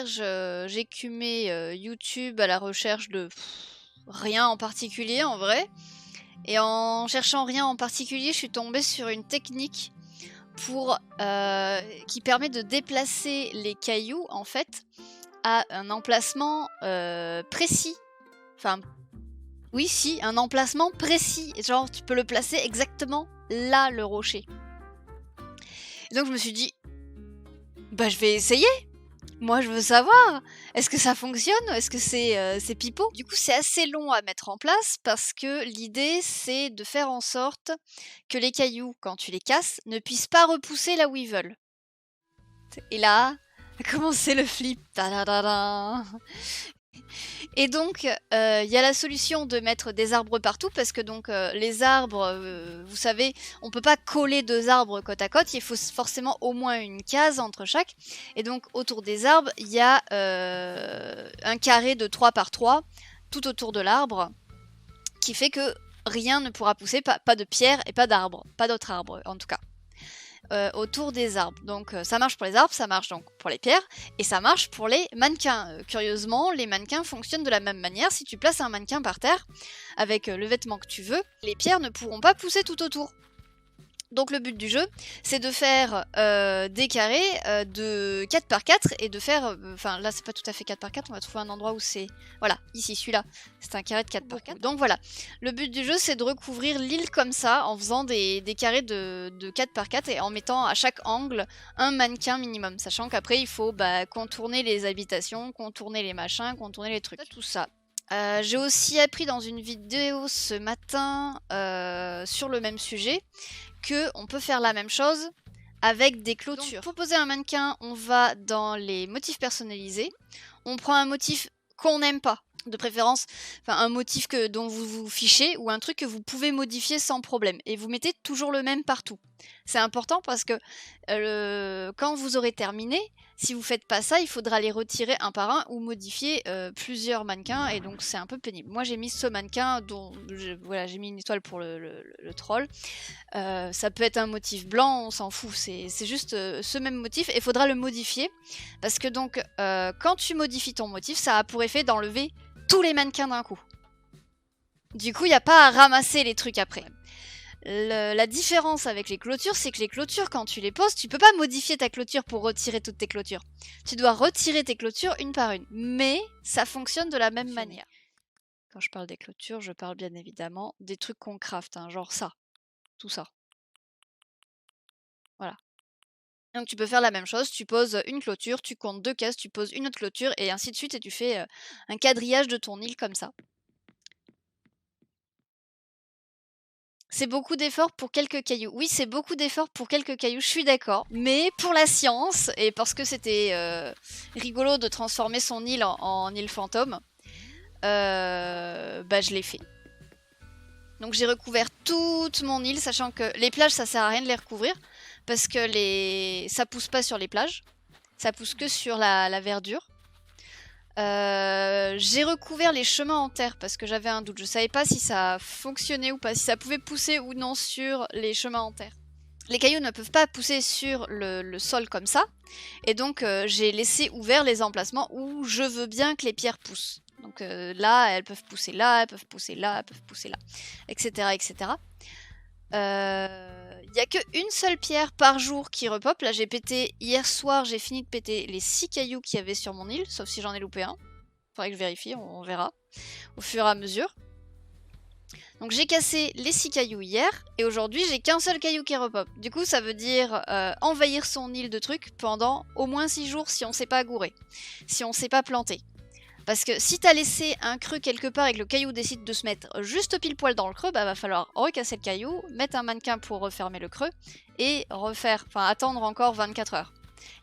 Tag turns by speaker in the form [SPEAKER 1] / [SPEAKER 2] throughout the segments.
[SPEAKER 1] hier, j'écumais YouTube à la recherche de rien en particulier en vrai. Et en cherchant rien en particulier, je suis tombée sur une technique qui permet de déplacer les cailloux en fait à un emplacement précis. Enfin, oui, si, un emplacement précis. Genre, tu peux le placer exactement là, le rocher. Et donc, je me suis dit, bah, je vais essayer. Moi, je veux savoir. Est-ce que ça fonctionne? Est-ce que c'est pipeau? Du coup, c'est assez long à mettre en place parce que l'idée, c'est de faire en sorte que les cailloux, quand tu les casses, ne puissent pas repousser là où ils veulent. Et là, a commencé le flip. Ta-da-da-da. Et donc, il y a la solution de mettre des arbres partout parce que donc les arbres, vous savez, on peut pas coller 2 arbres côte à côte, il faut forcément au moins une case entre chaque. Et donc autour des arbres, il y a un carré de 3 par 3 tout autour de l'arbre qui fait que rien ne pourra pousser, pas de pierre et pas d'arbre, pas d'autres arbres en tout cas. Autour des arbres. Donc ça marche pour les arbres, ça marche donc pour les pierres, et ça marche pour les mannequins. Curieusement, les mannequins fonctionnent de la même manière. Si tu places un mannequin par terre, avec le vêtement que tu veux, les pierres ne pourront pas pousser tout autour. Donc le but du jeu, c'est de faire des carrés de 4 par 4 et de faire... Enfin là c'est pas tout à fait 4 par 4, on va trouver un endroit où c'est... Voilà, ici celui-là, c'est un carré de 4 par 4. Donc voilà, le but du jeu c'est de recouvrir l'île comme ça en faisant des carrés de 4 par 4 et en mettant à chaque angle un mannequin minimum. Sachant qu'après il faut contourner les habitations, contourner les machins, contourner les trucs. Tout ça. J'ai aussi appris dans une vidéo ce matin sur le même sujet qu'on peut faire la même chose avec des clôtures. Donc, pour poser un mannequin, on va dans les motifs personnalisés. On prend un motif qu'on n'aime pas, de préférence, un motif dont vous vous fichez ou un truc que vous pouvez modifier sans problème. Et vous mettez toujours le même partout. C'est important parce que quand vous aurez terminé, si vous faites pas ça, il faudra les retirer un par un ou modifier plusieurs mannequins et donc c'est un peu pénible. Moi j'ai mis ce mannequin dont j'ai mis une étoile pour le troll. Ça peut être un motif blanc, on s'en fout, c'est juste ce même motif et il faudra le modifier parce que donc quand tu modifies ton motif, ça a pour effet d'enlever tous les mannequins d'un coup. Du coup, il n'y a pas à ramasser les trucs après. La différence avec les clôtures, c'est que les clôtures, quand tu les poses, tu peux pas modifier ta clôture pour retirer toutes tes clôtures. Tu dois retirer tes clôtures une par une, mais ça fonctionne de la même manière. Quand je parle des clôtures, je parle bien évidemment des trucs qu'on craft, hein, genre ça, tout ça. Voilà. Donc tu peux faire la même chose, tu poses une clôture, tu comptes 2 cases, tu poses une autre clôture, et ainsi de suite, et tu fais un quadrillage de ton île comme ça. C'est beaucoup d'efforts pour quelques cailloux. Oui, c'est beaucoup d'efforts pour quelques cailloux, je suis d'accord. Mais pour la science, et parce que c'était rigolo de transformer son île en île fantôme, je l'ai fait. Donc j'ai recouvert toute mon île, sachant que les plages, ça sert à rien de les recouvrir, parce que ça pousse pas sur les plages, ça pousse que sur la verdure. J'ai recouvert les chemins en terre parce que j'avais un doute. Je savais pas si ça fonctionnait ou pas, si ça pouvait pousser ou non sur les chemins en terre. Les cailloux ne peuvent pas pousser sur le sol comme ça. Et donc j'ai laissé ouverts les emplacements où je veux bien que les pierres poussent. Donc là, elles peuvent pousser là, elles peuvent pousser là, elles peuvent pousser là, etc. etc. Il n'y a qu'une seule pierre par jour qui repop. Là, j'ai pété hier soir, j'ai fini de péter les 6 cailloux qu'il y avait sur mon île, sauf si j'en ai loupé un. Faudrait que je vérifie, on verra au fur et à mesure. Donc j'ai cassé les 6 cailloux hier, et aujourd'hui j'ai qu'un seul caillou qui repop. Du coup, ça veut dire envahir son île de trucs pendant au moins 6 jours si on sait pas gourer, si on sait pas planter. Parce que si t'as laissé un creux quelque part et que le caillou décide de se mettre juste pile poil dans le creux, va falloir recasser le caillou, mettre un mannequin pour refermer le creux, et attendre encore 24 heures.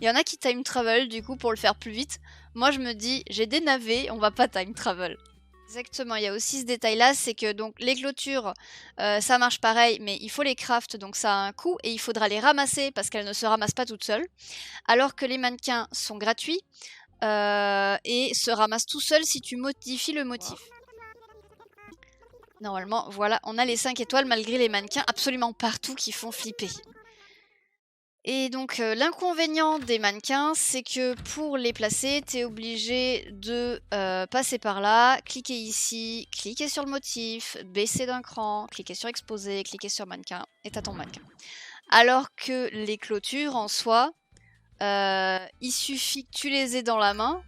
[SPEAKER 1] Il y en a qui time travel du coup pour le faire plus vite. Moi je me dis, j'ai des navets, on va pas time travel. Exactement, il y a aussi ce détail là, c'est que donc les clôtures, ça marche pareil, mais il faut les craft, donc ça a un coût, et il faudra les ramasser parce qu'elles ne se ramassent pas toutes seules. Alors que les mannequins sont gratuits, et se ramasse tout seul si tu modifies le motif. Normalement, voilà, on a les 5 étoiles malgré les mannequins absolument partout qui font flipper. Et donc l'inconvénient des mannequins, c'est que pour les placer, tu es obligé de passer par là, cliquer ici, cliquer sur le motif, baisser d'un cran, cliquer sur exposer, cliquer sur mannequin, et t'as ton mannequin. Alors que les clôtures en soi, il suffit que tu les aies dans la main,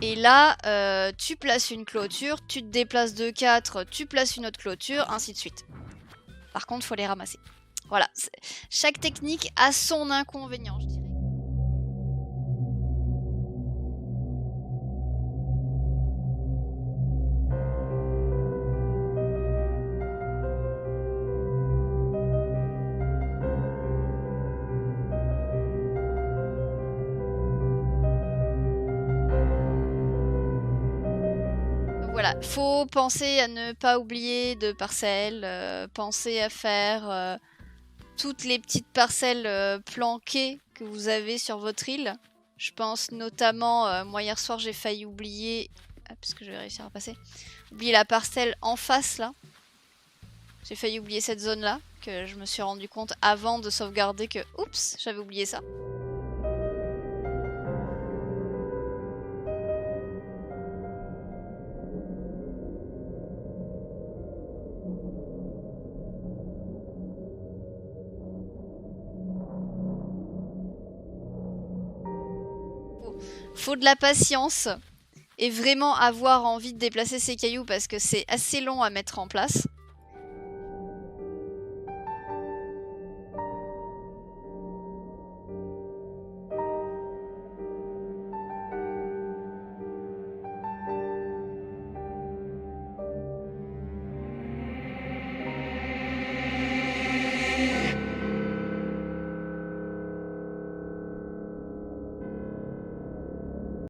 [SPEAKER 1] et là tu places une clôture, tu te déplaces de 4, tu places une autre clôture, ainsi de suite. Par contre, il faut les ramasser. Voilà, chaque technique a son inconvénient, je dirais. Voilà, faut penser à ne pas oublier de parcelles, penser à faire toutes les petites parcelles planquées que vous avez sur votre île. Je pense notamment, moi hier soir j'ai failli oublier, parce que je vais réussir à passer, oublier la parcelle en face là. J'ai failli oublier cette zone là, que je me suis rendu compte avant de sauvegarder que, oups, j'avais oublié ça. Faut de la patience et vraiment avoir envie de déplacer ces cailloux parce que c'est assez long à mettre en place.